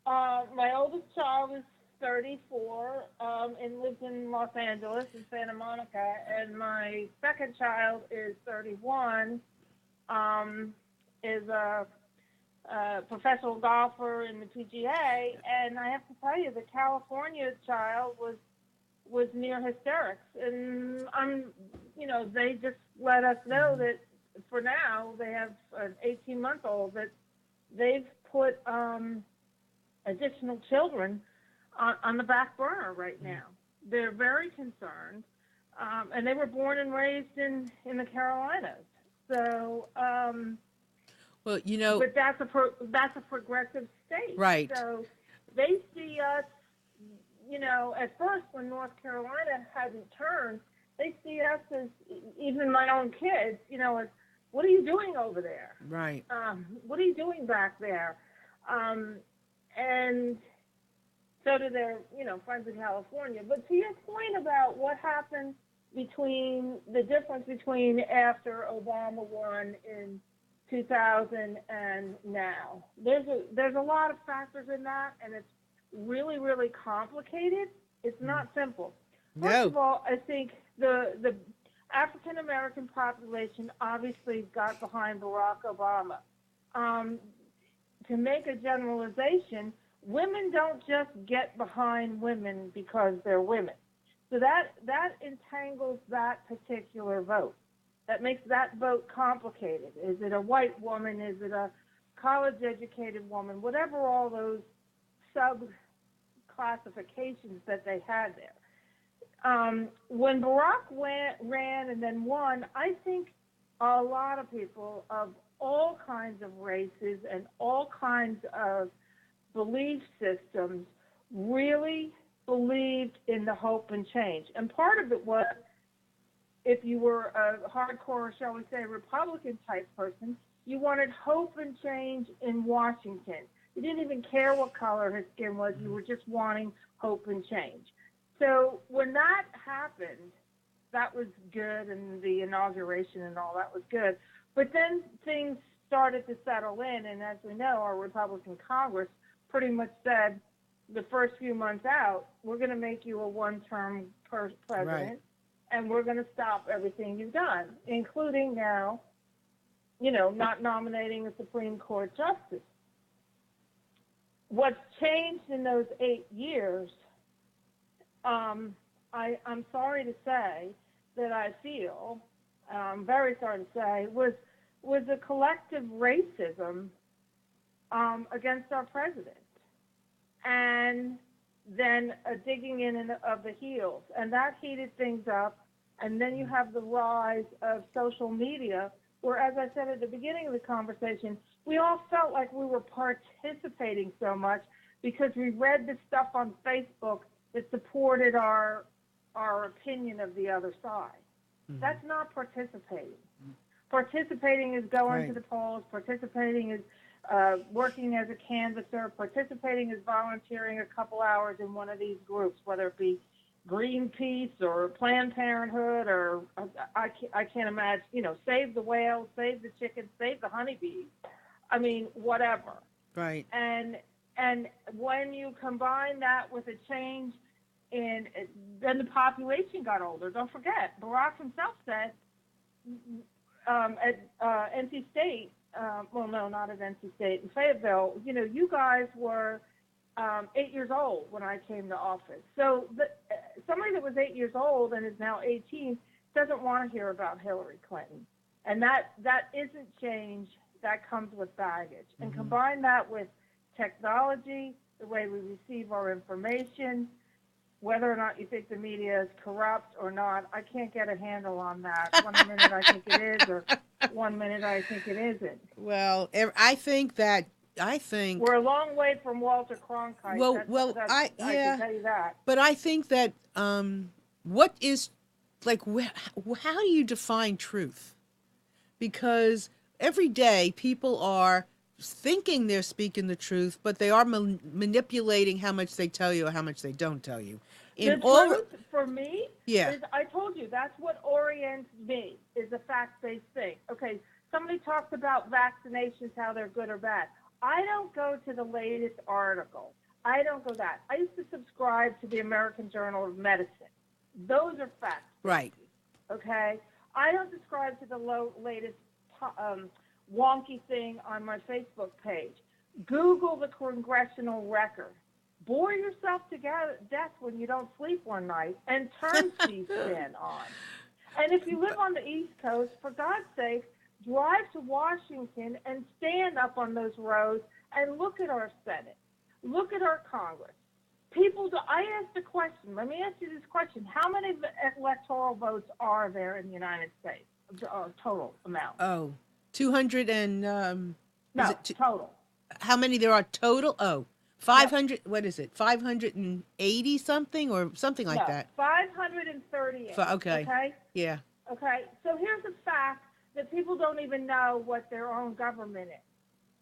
My oldest child is 34 and lives in Los Angeles in Santa Monica, and my second child is 31, is a professional golfer in the PGA, and I have to tell you, the California child was near hysterics, and they just let us know that for now they have an 18-month-old that they've put additional children on the back burner right now. They're very concerned, and they were born and raised in the Carolinas. So, Well, but that's a progressive state, right? So they see us. At first when North Carolina hadn't turned, they see us as, even my own kids, as, what are you doing over there? Right. What are you doing back there? And so do their, friends in California. But to your point about what happened the difference between after Obama won in 2000 and now, there's a lot of factors in that, and it's really, really complicated. It's not simple. First of all, I think the African American population obviously got behind Barack Obama. To make a generalization, women don't just get behind women because they're women. So that entangles that particular vote. That makes that vote complicated. Is it a white woman? Is it a college-educated woman? Whatever all those sub-classifications that they had there. When Barack ran and then won, I think a lot of people of all kinds of races and all kinds of belief systems really believed in the hope and change. And part of it was, if you were a hardcore, shall we say, Republican type person, you wanted hope and change in Washington. You didn't even care what color his skin was. You were just wanting hope and change. So when that happened, that was good, and the inauguration and all that was good. But then things started to settle in, and as we know, our Republican Congress pretty much said the first few months out, we're going to make you a one-term president, right, and we're going to stop everything you've done, including now, not nominating a Supreme Court justice. What's changed in those 8 years, I'm sorry to say that I feel, very sorry to say, was a collective racism against our president, and then a digging in of the heels, and that heated things up. And then you have the rise of social media, where, as I said at the beginning of the conversation, we all felt like we were participating so much because we read the stuff on Facebook that supported our opinion of the other side. Mm-hmm. That's not participating. Participating is going right to the polls. Participating is working as a canvasser. Participating is volunteering a couple hours in one of these groups, whether it be Greenpeace or Planned Parenthood or I can't imagine, save the whales, save the chickens, save the honeybees. I mean, whatever. Right. And when you combine that with a change in, then the population got older. Don't forget, Barack himself said at NC State, well, no, not at NC State, in Fayetteville, you guys were 8 years old when I came to office. So somebody that was 8 years old and is now 18 doesn't want to hear about Hillary Clinton. And that isn't change. That comes with baggage. Mm-hmm. And combine that with technology, the way we receive our information, whether or not you think the media is corrupt or not, I can't get a handle on that. 1 minute I think it is, or 1 minute I think it isn't. Well, I think that I think. We're a long way from Walter Cronkite. I can tell you that. But I think that what is like how do you define truth? Because every day people are thinking they're speaking the truth, but they are manipulating how much they tell you or how much they don't tell you. The truth for me is, I told you, that's what orients me, is a fact-based thing. Okay, somebody talks about vaccinations, how they're good or bad. I don't go to the latest article. I don't go that. I used to subscribe to the American Journal of Medicine. Those are facts. Right. Okay? I don't subscribe to the latest wonky thing on my Facebook page. Google the congressional record. Bore yourself to death when you don't sleep one night and turn C-SPAN on. And if you live on the East Coast, for God's sake, drive to Washington and stand up on those roads and look at our Senate. Look at our Congress. I asked a question. Let me ask you this question. How many electoral votes are there in the United States? Total amount. Oh, 200 and... no, total. How many there are total? Oh, 500, what is it? 580 something or something like that? 538. Okay. Okay? Yeah. Okay, so here's a fact that people don't even know what their own government is.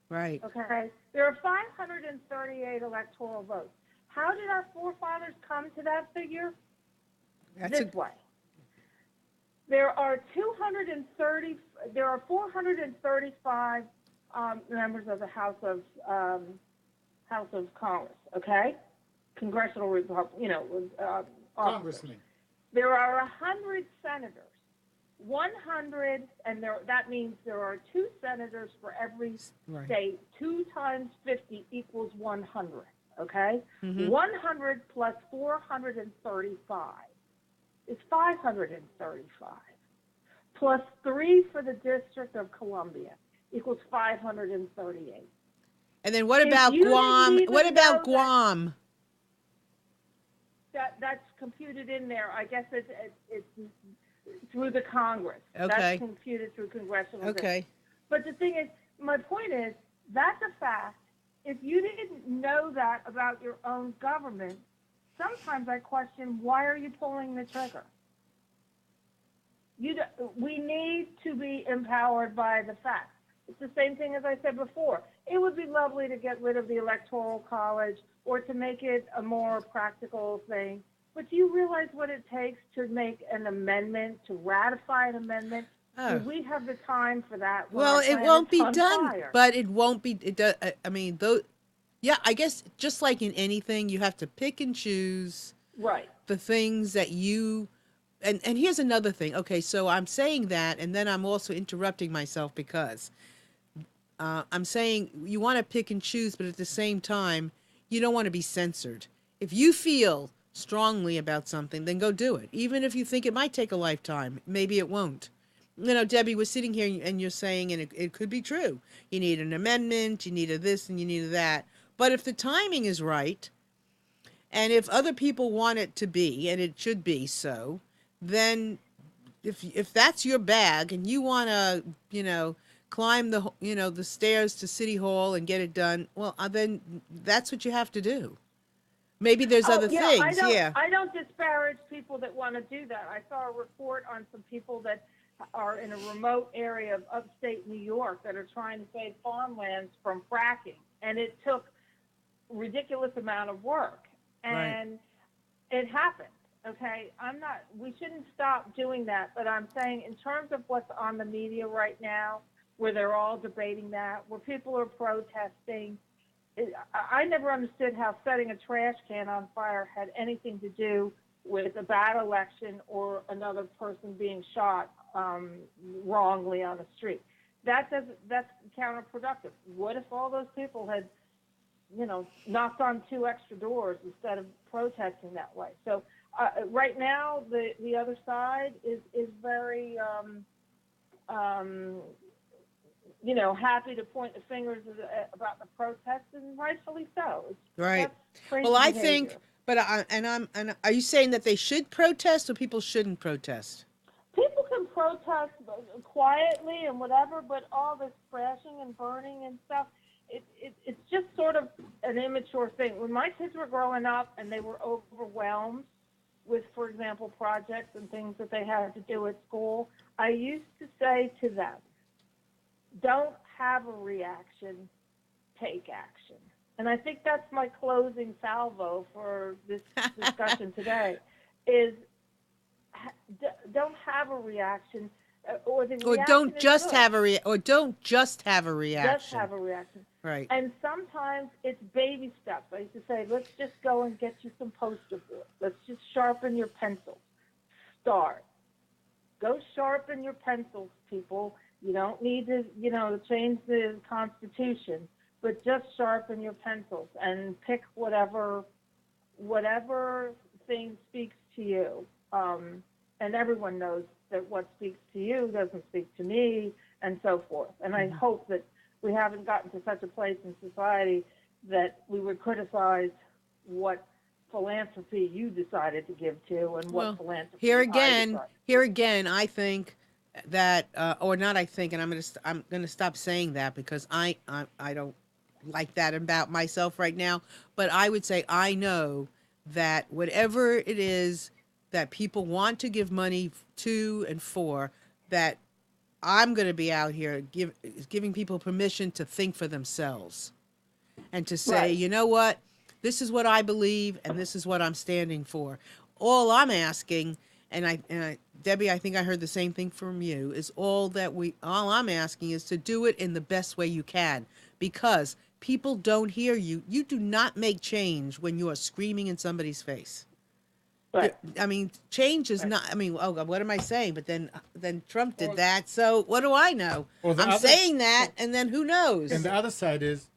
Right. Okay? There are 538 electoral votes. How did our forefathers come to that figure? This way. There are 435 members of the House of Congress, okay? Congressional Congressman. There are 100 senators. 100, and that means there are 2 senators for every state. 2 times 50 equals 100, okay? Mm-hmm. 100 plus 435 is 535. Plus 3 for the District of Columbia equals 538. And then what about Guam? What about Guam? That's computed in there. I guess it's through the Congress. Okay. That's computed through congressional. Okay. But the thing is, my point is, that's a fact. If you didn't know that about your own government, sometimes I question, why are you pulling the trigger? We need to be empowered by the facts. It's the same thing as I said before. It would be lovely to get rid of the Electoral College or to make it a more practical thing. But do you realize what it takes to make an amendment, to ratify an amendment? Oh. Do we have the time for that? Well, it won't be done, but it won't be. It does. I mean, though. Yeah, I guess just like in anything, you have to pick and choose. Right. The things that you. And here's another thing. Okay, so I'm saying that, and then I'm also interrupting myself because I'm saying you want to pick and choose, but at the same time, you don't want to be censored. If you feel strongly about something, then go do it. Even if you think it might take a lifetime, maybe it won't. You know, Debbie was sitting here and you're saying, and it could be true, you need an amendment, you need a this and you need a that. But if the timing is right, and if other people want it to be, and it should be so, then if that's your bag and you want to, climb the stairs to City Hall and get it done, well, then that's what you have to do. Maybe there's other things. I don't disparage people that want to do that. I saw a report on some people that are in a remote area of upstate New York that are trying to save farmlands from fracking, and it took a ridiculous amount of work, and it happened. Okay, we shouldn't stop doing that, but I'm saying in terms of what's on the media right now, where they're all debating that, where people are protesting, I never understood how setting a trash can on fire had anything to do with a bad election or another person being shot wrongly on the street. That's counterproductive. What if all those people had, knocked on 2 extra doors instead of protesting that way? So right now, the other side is very happy to point the fingers about the protests, and rightfully so. Well, I think, but are you saying that they should protest or people shouldn't protest? People can protest quietly and whatever, but all this crashing and burning and stuff, it's just sort of an immature thing. When my kids were growing up and they were overwhelmed with, for example, projects and things that they had to do at school, I used to say to them, don't have a reaction, take action. And I think that's my closing salvo for this discussion today, is don't have a reaction, or don't just have a reaction. Just have a reaction. Right. And sometimes it's baby steps. I used to say, let's just go and get you some poster board. Let's just sharpen your pencils. Start. Go sharpen your pencils, people. You don't need to, change the Constitution, but just sharpen your pencils and pick whatever thing speaks to you. And everyone knows that what speaks to you doesn't speak to me, and so forth. And I hope that we haven't gotten to such a place in society that we would criticize what philanthropy you decided to give to and what philanthropy here again, I think that, or not I think, and I'm gonna stop saying that because I don't like that about myself right now, but I would say I know that whatever it is that people want to give money to and for, that I'm going to be out here giving people permission to think for themselves and to say, you know what, this is what I believe and this is what I'm standing for. All I'm asking, and Debbie, I think I heard the same thing from you, is all I'm asking is to do it in the best way you can, because people don't hear you. You do not make change when you are screaming in somebody's face. Right. I mean, change is not, oh God, what am I saying? But then Trump did that, so what do I know? I'm saying that, and then who knows? And the other side is,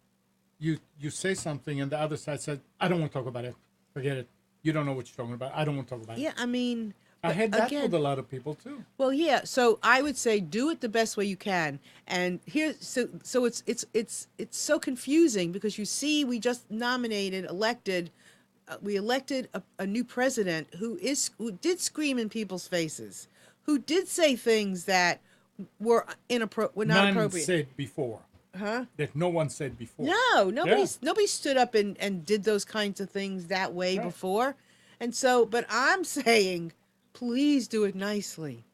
you say something, and the other side says, I don't want to talk about it. Forget it. You don't know what you're talking about. I don't want to talk about it. Yeah, I mean... I had that with a lot of people, too. Well, yeah, so I would say do it the best way you can. And here, so it's so confusing, because you see, we just elected a new president who did scream in people's faces, who did say things that were not appropriate. None said before. Huh? That no one said before. No, nobody stood up and did those kinds of things that way before. And so, but I'm saying, please do it nicely.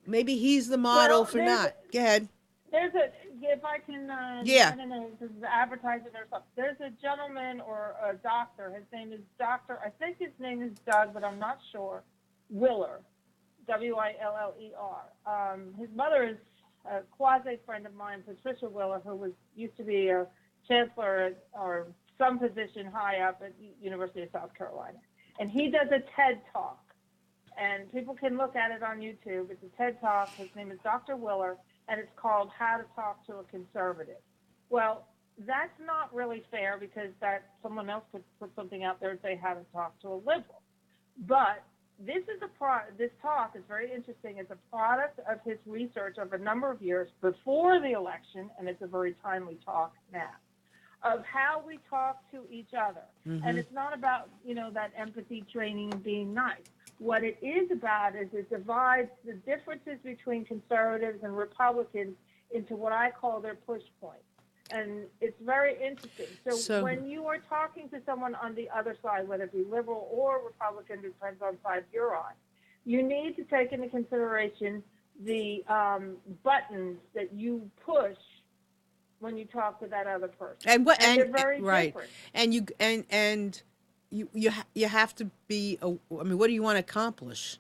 Maybe he's the model for not. Go ahead. If I can, I don't know, this is advertising or something. There's a gentleman or a doctor. His name is I think his name is Doug, but I'm not sure. Willer, Willer. His mother is a quasi friend of mine, Patricia Willer, who used to be a chancellor or some position high up at University of South Carolina. And he does a TED Talk. And people can look at it on YouTube. It's a TED Talk. His name is Dr. Willer, and it's called How to Talk to a Conservative. Well, that's not really fair, because someone else could put something out there and say how to talk to a liberal. But this talk is very interesting. It's a product of his research of a number of years before the election, and it's a very timely talk now, of how we talk to each other. Mm-hmm. And it's not about, that empathy training and being nice. What it is about is it divides the differences between conservatives and Republicans into what I call their push points. And it's very interesting. So when you are talking to someone on the other side, whether it be liberal or Republican, depends on side you're on, you need to take into consideration the buttons that you push when you talk to that other person. And they're very different. And you have to be, what do you want to accomplish?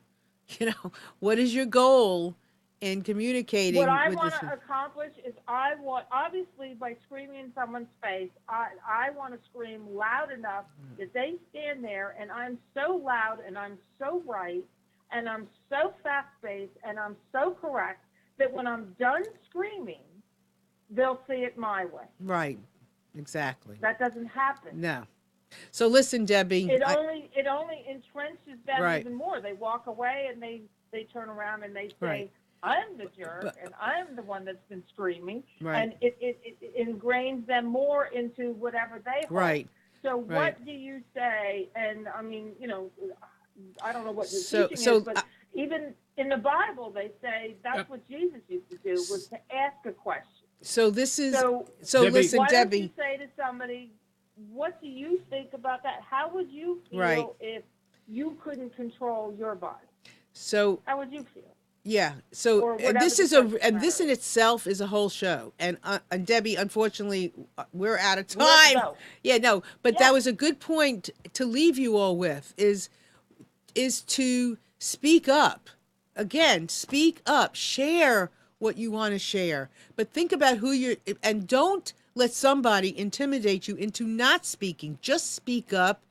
What is your goal in communicating? What I want to accomplish is obviously by screaming in someone's face, I want to scream loud enough that they stand there, and I'm so loud and I'm so right and I'm so fast-paced and I'm so correct that when I'm done screaming, they'll see it my way. Right. Exactly. That doesn't happen. No. So listen, Debbie. It only entrenches them even more. They walk away and they turn around and they say, I'm the jerk, and I'm the one that's been screaming. Right. And it ingrains them more into whatever they hold. Right. So what do you say? And I mean, I don't know what your teaching is, but even in the Bible, they say that's what Jesus used to do, was to ask a question. So this is So Debbie- listen, why don't Debbie. you say to somebody, what do you think about that? How would you feel Right. if you couldn't control your body? So How would you feel? yeah. So Or whatever this the is subject and this matter in is. itself is a whole show. And Debbie, unfortunately, we're out of We have to time. go. Yeah, no, but Yeah. that was a good point to leave you all with is to speak up. Again, speak up. Share what you want to share. But think about who you're and don't let somebody intimidate you into not speaking. Just speak up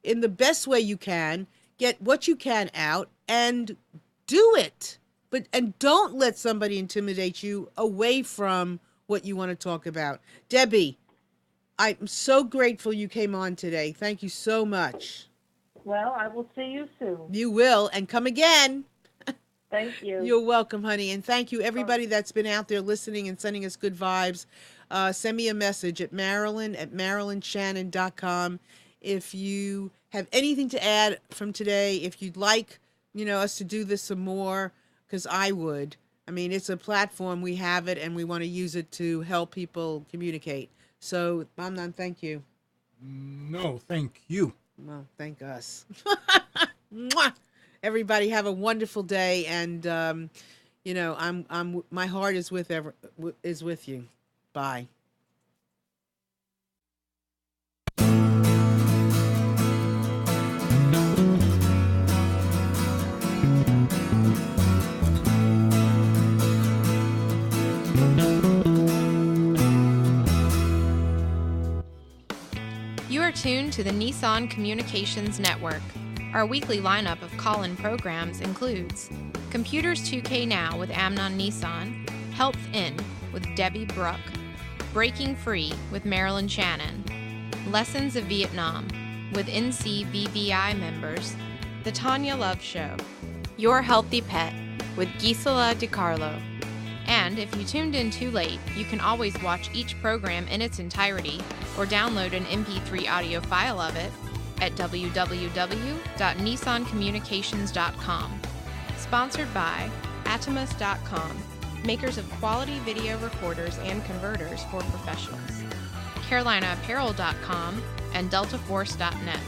in the best way you can. Get what you can out and do it. And don't let somebody intimidate you away from what you want to talk about. Debbie, I'm so grateful you came on today. Thank you so much. Well, I will see you soon. You will, and come again. Thank you. You're welcome, honey. And thank you, everybody that's been out there listening and sending us good vibes. Send me a message at marilyn@marilynshannon.com. If you have anything to add from today, if you'd like, us to do this some more, because I would. I mean, it's a platform. We have it, and we want to use it to help people communicate. So, Mamnan, thank you. No, thank you. Well, thank us. Mwah! Everybody have a wonderful day, and I'm my heart is with you. Bye. You are tuned to the Nissan Communications Network. Our weekly lineup of call-in programs includes Computers 2K Now with Amnon Nissan, Health In with Debbie Bruck, Breaking Free with Marilyn Shannon, Lessons of Vietnam with NCVVI members, The Tanya Love Show, Your Healthy Pet with Gisela DiCarlo. And if you tuned in too late, you can always watch each program in its entirety or download an MP3 audio file of it at www.nissancommunications.com. Sponsored by Atomus.com, makers of quality video recorders and converters for professionals, CarolinaApparel.com, and DeltaForce.net.